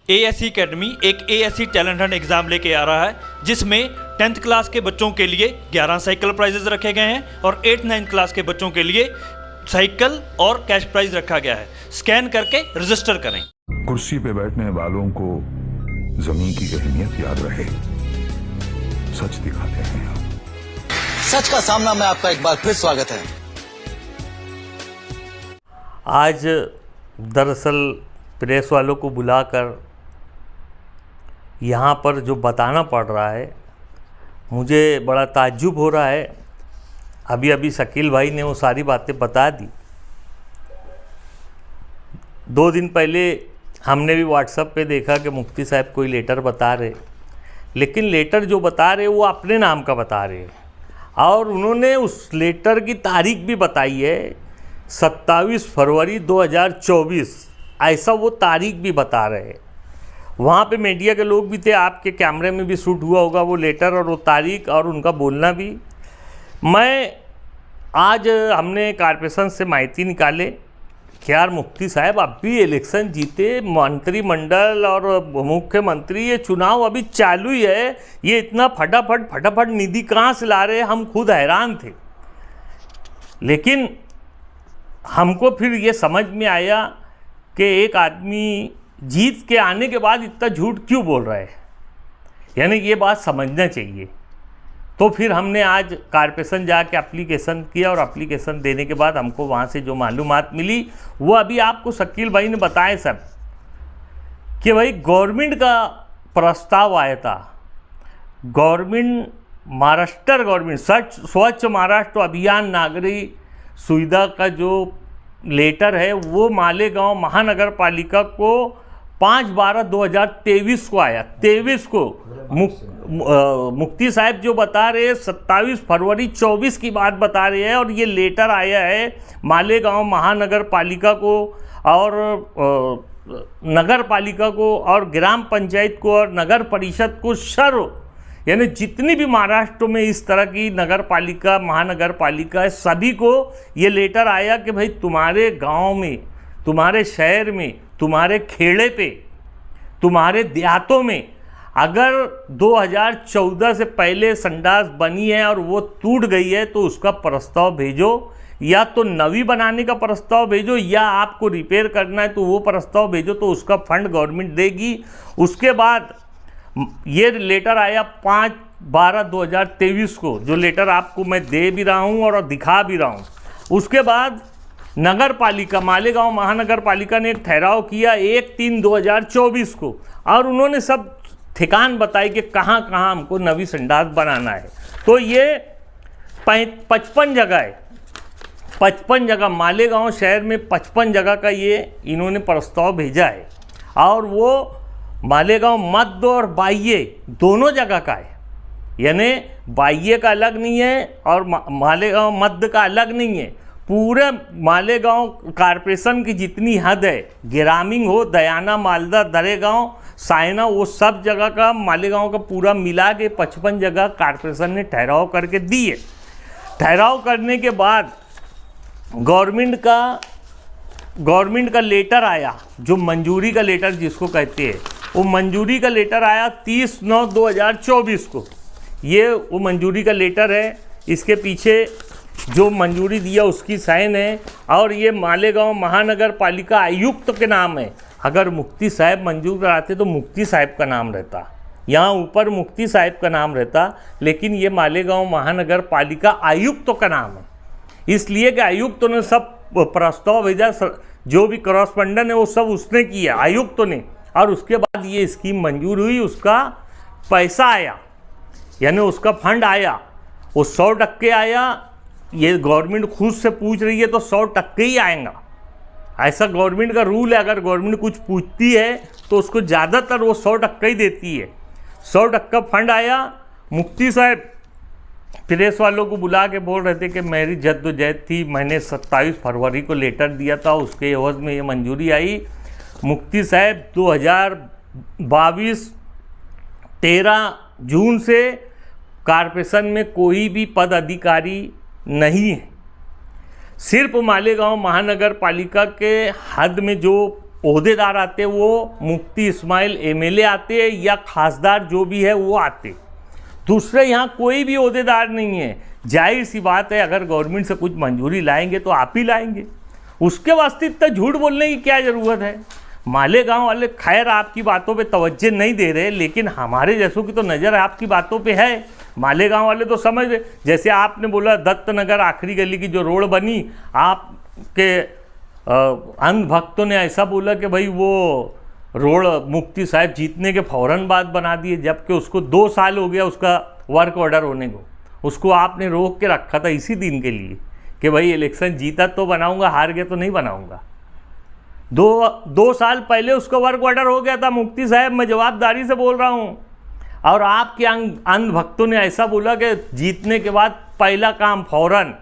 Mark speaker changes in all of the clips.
Speaker 1: ASC academy एक ASC talent Hunt exam लेके आ रहा है, जिसमें 10th क्लास के बच्चों के लिए 11 साइकिल प्राइजेस रखे गए हैं और 8th-9th क्लास के बच्चों के लिए साइकिल और कैश प्राइज रखा गया है। स्कैन करके रजिस्टर करें।
Speaker 2: कुर्सी पे बैठने वालों को जमीन की अहमियत याद रहे, सच दिखाते हैं।
Speaker 3: सच का सामना में आपका एक बार फिर स्वागत है।
Speaker 4: आज दरअसल प्रेस वालों को बुलाकर यहाँ पर जो बताना पड़ रहा है, मुझे बड़ा ताज्जुब हो रहा है। अभी अभी शकील भाई ने वो सारी बातें बता दी। 2 दिन पहले हमने भी व्हाट्सएप पे देखा कि मुफ्ती साहब कोई लेटर बता रहे, लेकिन लेटर जो बता रहे वो अपने नाम का बता रहे हैं और उन्होंने उस लेटर की तारीख भी बताई है 27 फरवरी 2024, ऐसा वो तारीख भी बता रहे हैं। वहाँ पे मीडिया के लोग भी थे, आपके कैमरे में भी शूट हुआ होगा वो लेटर और वो तारीख और उनका बोलना भी। मैं आज हमने कॉर्पोरेशन से माहिती निकाले कि यार मुफ्ती साहब अभी इलेक्शन जीते, मंत्रिमंडल और मुख्यमंत्री, ये चुनाव अभी चालू ही है, ये इतना फटाफट निधि कहाँ से ला रहे हैं, हम खुद हैरान थे। लेकिन हमको फिर ये समझ में आया कि एक आदमी जीत के आने के बाद इतना झूठ क्यों बोल रहा है, यानी ये बात समझना चाहिए। तो फिर हमने आज कॉर्पोरेशन जाके एप्लीकेशन किया और एप्लीकेशन देने के बाद हमको वहाँ से जो मालूमात मिली वो अभी आपको शकील भाई ने बताया सब, कि भाई गवर्नमेंट का प्रस्ताव आया था। गवर्नमेंट महाराष्ट्र गवर्नमेंट स्वच्छ महाराष्ट्र अभियान नागरिक सुविधा का जो लेटर है वो मालेगांव महानगर पालिका को 5/12/2023 को आया। 23 को मुफ्ती साहब जो बता रहे हैं 27 फरवरी 24 की बात बता रहे हैं, और ये लेटर आया है मालेगांव महानगर पालिका को और नगर पालिका को और ग्राम पंचायत को और नगर परिषद को सर्व, यानी जितनी भी महाराष्ट्र में इस तरह की नगर पालिका महानगर पालिका है सभी को ये लेटर आया कि भाई तुम्हारे गांव में, तुम्हारे शहर में, तुम्हारे खेड़े पे, तुम्हारे देहातों में अगर 2014 से पहले संडास बनी है और वो टूट गई है तो उसका प्रस्ताव भेजो, या तो नवी बनाने का प्रस्ताव भेजो या आपको रिपेयर करना है तो वो प्रस्ताव भेजो, तो उसका फंड गवर्नमेंट देगी। उसके बाद ये लेटर आया 5/12/2023 को, जो लेटर आपको मैं दे भी रहा हूँ और दिखा भी रहा हूँ। उसके बाद नगर पालिका मालेगांव महानगर पालिका ने एक ठहराव किया 1/3/2024 को, और उन्होंने सब ठिकान बताई कि कहाँ कहाँ हमको नवी संडास बनाना है। तो ये 55 जगह है, 55 जगह मालेगांव शहर में 55 जगह का ये इन्होंने प्रस्ताव भेजा है, और वो मालेगांव मध्य और बाह्य दोनों जगह का है, यानी बाह्य का अलग नहीं है और मालेगांव मध्य का अलग नहीं है। पूरे मालेगांव कॉर्पोरेशन की जितनी हद है, ग्रामीण हो, दयाना, मालदा, दरेगांव, सायना, वो सब जगह का मालेगांव का पूरा मिला के 55 जगह कॉर्पोरेशन ने ठहराव करके दी है। ठहराव करने के बाद गवर्नमेंट का लेटर आया, जो मंजूरी का लेटर जिसको कहते हैं, वो मंजूरी का लेटर आया 30/9/2024 को। ये वो मंजूरी का लेटर है, इसके पीछे जो मंजूरी दिया उसकी साइन है, और ये मालेगांव महानगर पालिका आयुक्त के नाम है। अगर मुफ्ती साहब मंजूर कराते तो मुफ्ती साहब का नाम रहता, यहाँ ऊपर मुफ्ती साहब का नाम रहता, लेकिन ये मालेगांव महानगर पालिका आयुक्त का नाम है, इसलिए कि आयुक्त ने सब प्रस्ताव भेजा, जो भी करस्पॉन्डेंट है वो सब उसने किया आयुक्त ने, और उसके बाद ये स्कीम मंजूर हुई, उसका पैसा आया, यानी उसका फंड आया, वो 100% आया। ये गवर्नमेंट खुद से पूछ रही है तो 100% ही आएगा, ऐसा गवर्नमेंट का रूल है। अगर गवर्नमेंट कुछ पूछती है तो उसको ज़्यादातर वो 100% ही देती है। 100% फंड आया। मुफ्ती साहब प्रेस वालों को बुला के बोल रहे थे कि मेरी जद्दोजहद थी, मैंने 27 फरवरी को लेटर दिया था, उसके एवज में ये मंजूरी आई। मुफ्ती साहब 2022 13 जून से कॉर्पोरेशन में कोई भी पद अधिकारी नहीं है। सिर्फ मालेगांव महानगर पालिका के हद में जो ओहदेदार आते वो मुफ्ती इस्माइल एमएलए आते या खासदार जो भी है वो आते। दूसरे यहाँ कोई भी ओहदेदार नहीं है। जाहिर सी बात है, अगर गवर्नमेंट से कुछ मंजूरी लाएंगे तो आप ही लाएंगे, उसके वास्ते इतना झूठ बोलने की क्या ज़रूरत है। मालेगांव वाले खैर आपकी बातों पे तवज्जो नहीं दे रहे, लेकिन हमारे जैसों की तो नज़र आपकी बातों पे है। मालेगांव वाले तो समझ रहे, जैसे आपने बोला दत्त नगर आखिरी गली की जो रोड बनी, आपके अंध भक्तों ने ऐसा बोला कि भाई वो रोड मुफ्ती साहब जीतने के फ़ौरन बाद बना दिए, जबकि उसको 2 साल हो गया उसका वर्क ऑर्डर होने को। उसको आपने रोक के रखा था इसी दिन के लिए कि भाई इलेक्शन जीता तो बनाऊंगा, हार गया तो नहीं बनाऊंगा। 2 साल पहले उसका वर्क ऑर्डर हो गया था। मुफ्ती साहब, मैं जवाबदारी से बोल रहा हूँ। और आपके अंध भक्तों ने ऐसा बोला कि जीतने के बाद पहला काम फ़ौरन,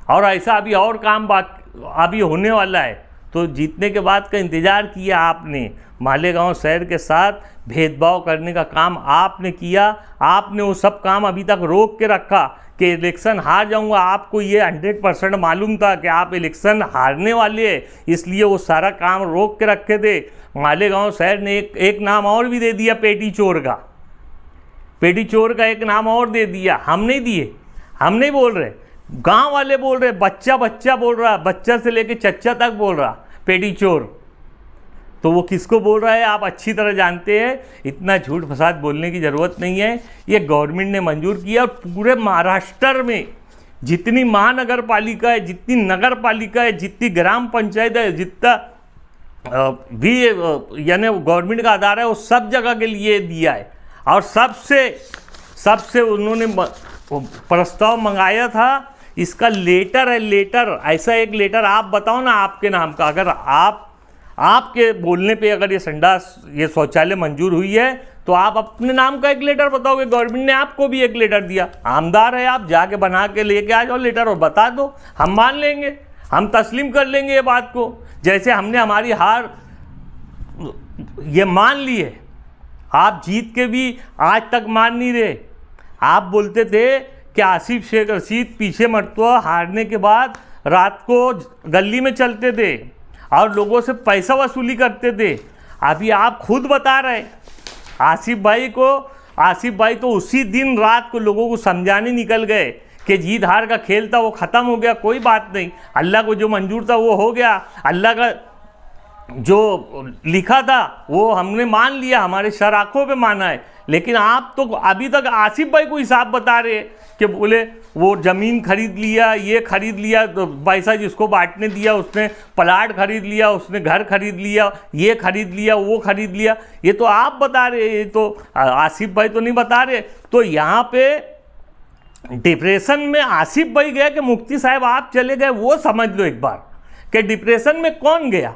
Speaker 4: और ऐसा अभी और काम अभी होने वाला है। तो जीतने के बाद का इंतज़ार किया आपने। मालेगांव शहर के साथ भेदभाव करने का काम आपने किया। आपने वो सब काम अभी तक रोक के रखा कि इलेक्शन हार जाऊंगा। आपको ये 100% मालूम था कि आप इलेक्शन हारने वाले हैं, इसलिए वो सारा काम रोक के रखे थे। मालेगांव शहर ने एक नाम और भी दे दिया, पेटी चोर का। पेटी चोर का एक नाम और दे दिया। हम नहीं दिए, हम नहीं बोल रहे, गांव वाले बोल रहे। बच्चा बच्चा बोल रहा, बच्चा से लेके चच्चा तक बोल रहा पेटी चोर। तो वो किसको बोल रहा है आप अच्छी तरह जानते हैं। इतना झूठ फसाद बोलने की ज़रूरत नहीं है। ये गवर्नमेंट ने मंजूर किया। और पूरे महाराष्ट्र में जितनी महानगर पालिका है, जितनी नगर पालिका है, जितनी ग्राम पंचायत है, जितना भी यानी गवर्नमेंट का आधार है, वो सब जगह के लिए दिया है। और सबसे उन्होंने प्रस्ताव मंगाया था। इसका लेटर है, लेटर, ऐसा एक लेटर आप बताओ ना आपके नाम का। अगर आपके बोलने पे अगर ये संडास, ये शौचालय मंजूर हुई है, तो आप अपने नाम का एक लेटर बताओगे। गवर्नमेंट ने आपको भी एक लेटर दिया, आमदार है आप, जाके बना के लेके आ जाओ लेटर और बता दो, हम मान लेंगे, हम तस्लीम कर लेंगे ये बात को। जैसे हमने हमारी हार ये मान ली है। आप जीत के भी आज तक मान नहीं रहे। आप बोलते थे कि आसिफ शेख रशीद पीछे मरतबा हारने के बाद रात को गली में चलते थे और लोगों से पैसा वसूली करते थे। अभी आप खुद बता रहे आसिफ भाई तो उसी दिन रात को लोगों को समझाने निकल गए कि जीत हार का खेल था, वो ख़त्म हो गया, कोई बात नहीं, अल्लाह को जो मंजूर था वो हो गया, अल्लाह का जो लिखा था वो हमने मान लिया, हमारे शराखों पे माना है। लेकिन आप तो अभी तक आसिफ भाई को हिसाब बता रहे कि बोले वो ज़मीन खरीद लिया, ये खरीद लिया, तो पैसा जिसको बांटने दिया उसने प्लाट खरीद लिया, उसने घर खरीद लिया, ये खरीद लिया, वो खरीद लिया। ये तो आप बता रहे, ये तो आसिफ भाई तो नहीं बता रहे। तो यहाँ पे डिप्रेशन में आसिफ भाई गया कि मुफ्ती साहब आप चले गए, वो समझ लो एक बार कि डिप्रेशन में कौन गया,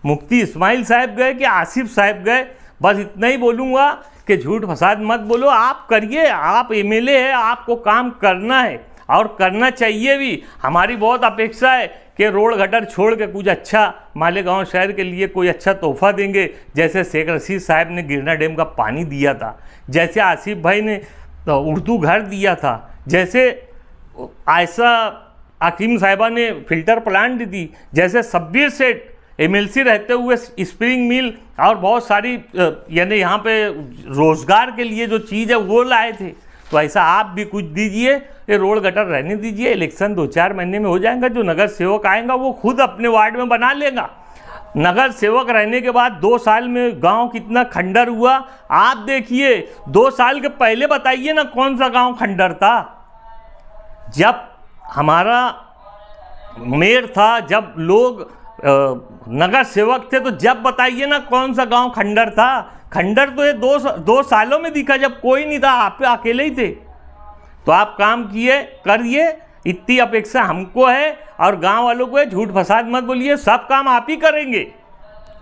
Speaker 4: मुफ्ती इस्माइल साहब गए कि आसिफ साहब गए। बस इतना ही बोलूँगा कि झूठ फसाद मत बोलो, आप करिए, आप एमएलए है, आपको काम करना है और करना चाहिए भी। हमारी बहुत अपेक्षा है कि रोड गटर छोड़ के कुछ अच्छा मालेगांव शहर के लिए कोई अच्छा तोहफा देंगे। जैसे शेख रशीद साहब ने गिरना डैम का पानी दिया था, जैसे आसिफ भाई ने उर्दू घर दिया था, जैसे आयशा हकीम साहिबा ने फिल्टर प्लांट दी थी, जैसे शब्बीर सेठ एमएलसी रहते हुए स्प्रिंग मिल और बहुत सारी यानी यहाँ पे रोज़गार के लिए जो चीज़ है वो लाए थे। तो ऐसा आप भी कुछ दीजिए, ये रोड गटर रहने दीजिए। इलेक्शन 2-4 महीने में हो जाएगा, जो नगर सेवक आएगा वो खुद अपने वार्ड में बना लेगा। नगर सेवक रहने के बाद 2 साल में गांव कितना खंडर हुआ आप देखिए। 2 साल के पहले बताइए ना कौन सा गांव खंडर था। जब हमारा मेयर था, जब लोग नगर सेवक थे, तो जब बताइए ना कौन सा गांव खंडर था। खंडर तो ये 2 सालों में दिखा जब कोई नहीं था, आप अकेले ही थे। तो आप काम किए, करिए, इतनी अपेक्षा हमको है और गांव वालों को है। झूठ फसाद मत बोलिए, सब काम आप ही करेंगे,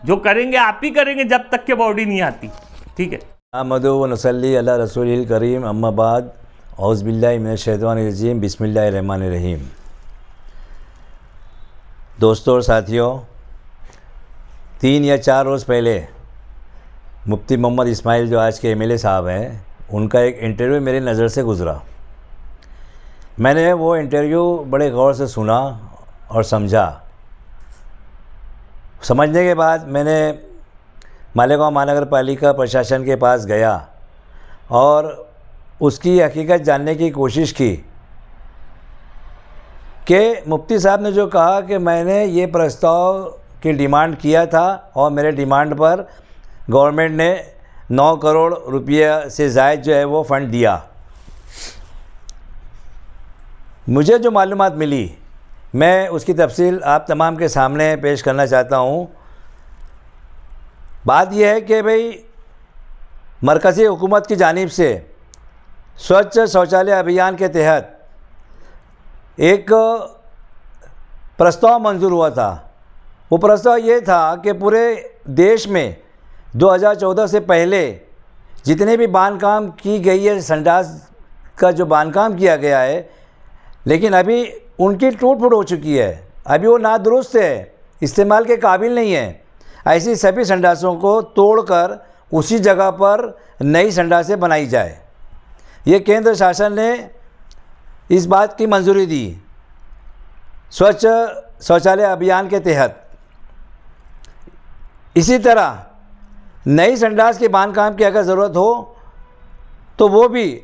Speaker 4: जो करेंगे आप ही करेंगे जब तक के बॉडी नहीं आती। ठीक है।
Speaker 5: अहमद व नसल्ली अला रसूलिल करीम, अम्मा बाद, औज़ु बिल्लाहि मिनश शैतानिर रजीम, बिस्मिल्लाहिर रहमानिर रहीम। दोस्तों और साथियों, 3 या 4 रोज़ पहले मुफ्ती मोहम्मद इस्माइल जो आज के एमएलए साहब हैं, उनका एक इंटरव्यू मेरी नज़र से गुज़रा। मैंने वो इंटरव्यू बड़े गौर से सुना और समझा। समझने के बाद मैंने मालेगांव महानगर पालिका प्रशासन के पास गया और उसकी हकीकत जानने की कोशिश की कि मुफ्ती साहब ने जो कहा कि मैंने ये प्रस्ताव की डिमांड किया था और मेरे डिमांड पर गवर्नमेंट ने 9 करोड़ रुपये से ज़ायद जो है वो फ़ंड दिया। मुझे जो मालूमात मिली मैं उसकी तफसील आप तमाम के सामने पेश करना चाहता हूँ। बात यह है कि भाई मरकज़ी हुकूमत की जानिब से स्वच्छ शौचालय अभियान के तहत एक प्रस्ताव मंजूर हुआ था। वो प्रस्ताव ये था कि पूरे देश में 2014 से पहले जितने भी बांधकाम की गई है, संडास का जो बांधकाम किया गया है, लेकिन अभी उनकी टूट फूट हो चुकी है, अभी वो नादुरुस्त है, इस्तेमाल के काबिल नहीं है। ऐसी सभी संडासों को तोड़कर उसी जगह पर नई संडासें बनाई जाए। ये केंद्र शासन ने इस बात की मंजूरी दी स्वच्छ शौचालय अभियान के तहत। इसी तरह नई संडास के बांधकाम की अगर ज़रूरत हो तो वो भी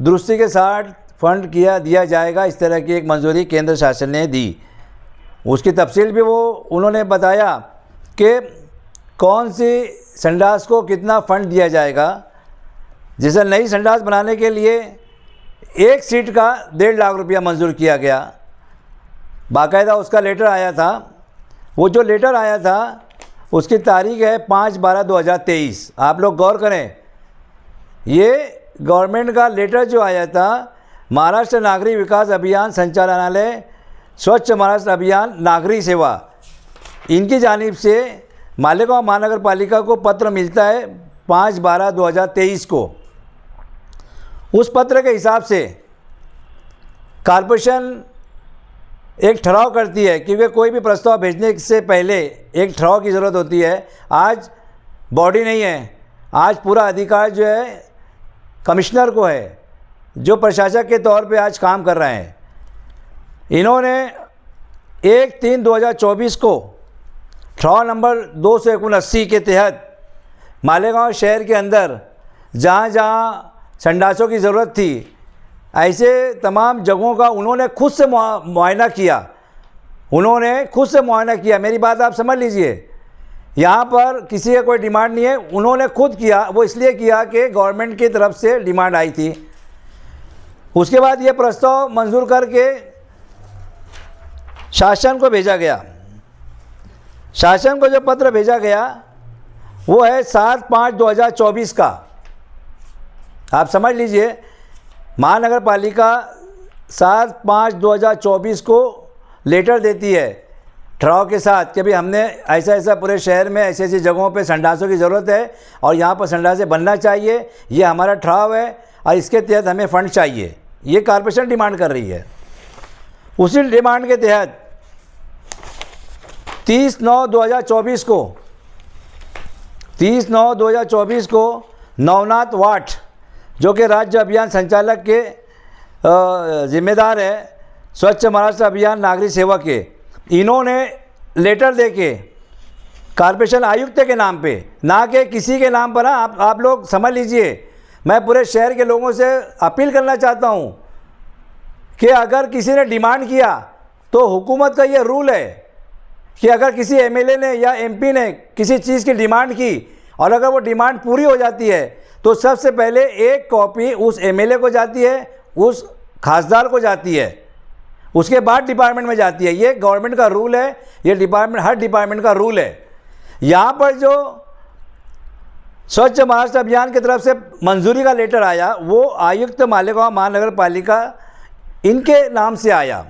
Speaker 5: दुरुस्ती के साथ फंड दिया जाएगा। इस तरह की एक मंजूरी केंद्र शासन ने दी। उसकी तफसील भी उन्होंने बताया कि कौन सी संडास को कितना फ़ंड दिया जाएगा। जैसे नई संडास बनाने के लिए एक सीट का 1.5 लाख रुपया मंजूर किया गया। बाकायदा उसका लेटर आया था। वो जो लेटर आया था उसकी तारीख है 5/12/2023। आप लोग गौर करें, ये गवर्नमेंट का लेटर जो आया था, महाराष्ट्र नागरिक विकास अभियान संचालनालय स्वच्छ महाराष्ट्र अभियान नागरिक सेवा, इनकी जानिब से मालेगांव महानगर पालिका को पत्र मिलता है 5/12/2023 को। उस पत्र के हिसाब से कॉरपोरेशन एक ठहराव करती है, क्योंकि कोई भी प्रस्ताव भेजने से पहले एक ठहराव की ज़रूरत होती है। आज बॉडी नहीं है, आज पूरा अधिकार जो है कमिश्नर को है, जो प्रशासक के तौर पे आज काम कर रहे हैं। इन्होंने 1/3/2024 को ठहराव नंबर 279 के तहत मालेगांव शहर के अंदर जहाँ जहाँ संडासों की ज़रूरत थी, ऐसे तमाम जगहों का उन्होंने खुद से मुआयना किया। उन्होंने खुद से मुआयना किया। मेरी बात आप समझ लीजिए, यहाँ पर किसी का कोई डिमांड नहीं है, उन्होंने खुद किया। वो इसलिए किया कि गवर्नमेंट की तरफ से डिमांड आई थी। उसके बाद ये प्रस्ताव मंजूर करके शासन को भेजा गया। शासन को जो पत्र भेजा गया वो है 7/5/2024 का। आप समझ लीजिए, महानगर पालिका 7/5/2024 को लेटर देती है ठहराव के साथ कि भाई हमने ऐसा ऐसा पूरे शहर में ऐसी ऐसी जगहों पे संडासों की ज़रूरत है और यहाँ पर संडासें बनना चाहिए, ये हमारा ठहराव है और इसके तहत हमें फ़ंड चाहिए। ये कॉरपोरेशन डिमांड कर रही है। उसी डिमांड के तहत 30/9/2024 को नवनाथ वाट, जो कि राज्य अभियान संचालक के जिम्मेदार है स्वच्छ महाराष्ट्र अभियान नागरिक सेवा के, इन्होंने लेटर देके कॉरपोरेशन आयुक्त के नाम पे, ना कि किसी के नाम पर। आप लोग समझ लीजिए, मैं पूरे शहर के लोगों से अपील करना चाहता हूँ कि अगर किसी ने डिमांड किया तो हुकूमत का ये रूल है कि अगर किसी एमएलए ने या एमपी ने किसी चीज़ की डिमांड की और अगर वो डिमांड पूरी हो जाती है तो सबसे पहले एक कॉपी उस एमएलए को जाती है, उस खासदार को जाती है, उसके बाद डिपार्टमेंट में जाती है। ये गवर्नमेंट का रूल है, ये हर डिपार्टमेंट का रूल है। यहाँ पर जो स्वच्छ महाराष्ट्र अभियान की तरफ से मंजूरी का लेटर आया वो आयुक्त मालेगांव महानगर पालिका इनके नाम से आया।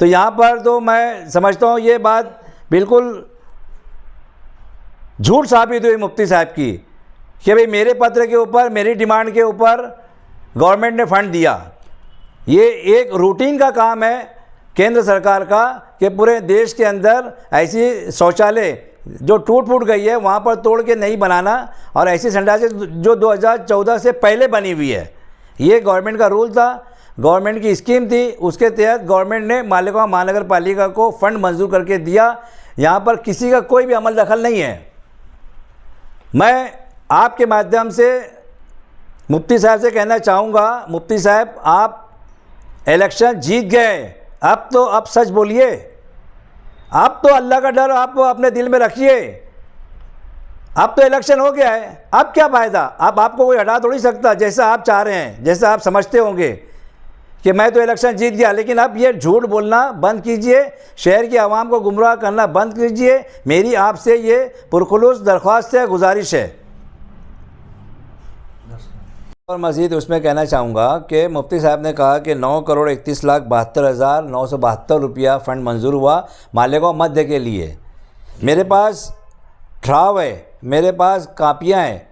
Speaker 5: तो यहाँ पर तो मैं समझता हूँ ये बात बिल्कुल झूठ साबित हुई मुफ्ती साहब की कि भाई मेरे पत्र के ऊपर, मेरी डिमांड के ऊपर गवर्नमेंट ने फ़ंड दिया। ये एक रूटीन का काम है केंद्र सरकार का कि पूरे देश के अंदर ऐसी शौचालय जो टूट फूट गई है वहाँ पर तोड़ के नहीं बनाना और ऐसी संडासें जो 2014 से पहले बनी हुई है। ये गवर्नमेंट का रूल था, गवर्नमेंट की स्कीम थी। उसके तहत गवर्नमेंट ने मालेगांव महानगर पालिका को फ़ंड मंजूर करके दिया। यहाँ पर किसी का कोई भी अमल दखल नहीं है। मैं आपके माध्यम से मुफ्ती साहब से कहना चाहूँगा, मुफ्ती साहब आप इलेक्शन जीत गए, अब सच बोलिए। अब तो अल्लाह का डर आप अपने दिल में रखिए। अब तो इलेक्शन हो गया है, अब क्या फ़ायदा? अब आपको कोई हटा थोड़ी सकता जैसा आप चाह रहे हैं, जैसा आप समझते होंगे कि मैं तो इलेक्शन जीत गया। लेकिन अब ये झूठ बोलना बंद कीजिए, शहर की आवाम को गुमराह करना बंद कीजिए। मेरी आपसे ये पुरखुलूस दरख्वास्त है, गुजारिश है। और मज़ीद उसमें कहना चाहूँगा कि मुफ्ती साहब ने कहा कि 9,31,72,972 रुपया फ़ंड मंजूर हुआ मालेगांव मध्य के लिए। मेरे पास ठहराव है, मेरे पास कापियाँ हैं।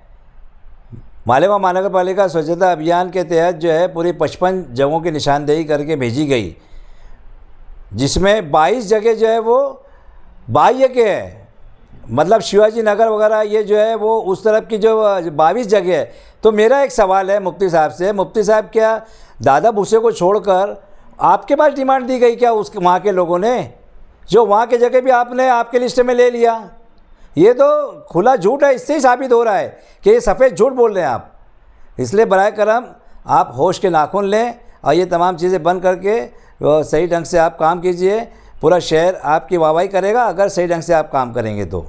Speaker 5: मालेगांव महानगर पालिका स्वच्छता अभियान के तहत जो है पूरी 55 जगहों की निशानदेही करके भेजी गई, जिसमें 22 जगह जो है वो बाह्य के है, मतलब शिवाजी नगर वगैरह ये जो है वो उस तरफ की जो 22 जगह है। तो मेरा एक सवाल है मुफ्ती साहब से, मुफ्ती साहब क्या दादा भूसे को छोड़कर आपके पास डिमांड दी गई क्या उस वहाँ के लोगों ने, जो वहाँ के जगह भी आपने आपके लिस्ट में ले लिया? ये तो खुला झूठ है। इससे ही साबित हो रहा है कि ये सफ़ेद झूठ बोल रहे हैं आप। इसलिए बराए करम आप होश के नाखून लें और ये तमाम चीज़ें बंद करके सही ढंग से आप काम कीजिए। पूरा शहर आपकी वाहवाही करेगा अगर सही ढंग से आप काम करेंगे तो।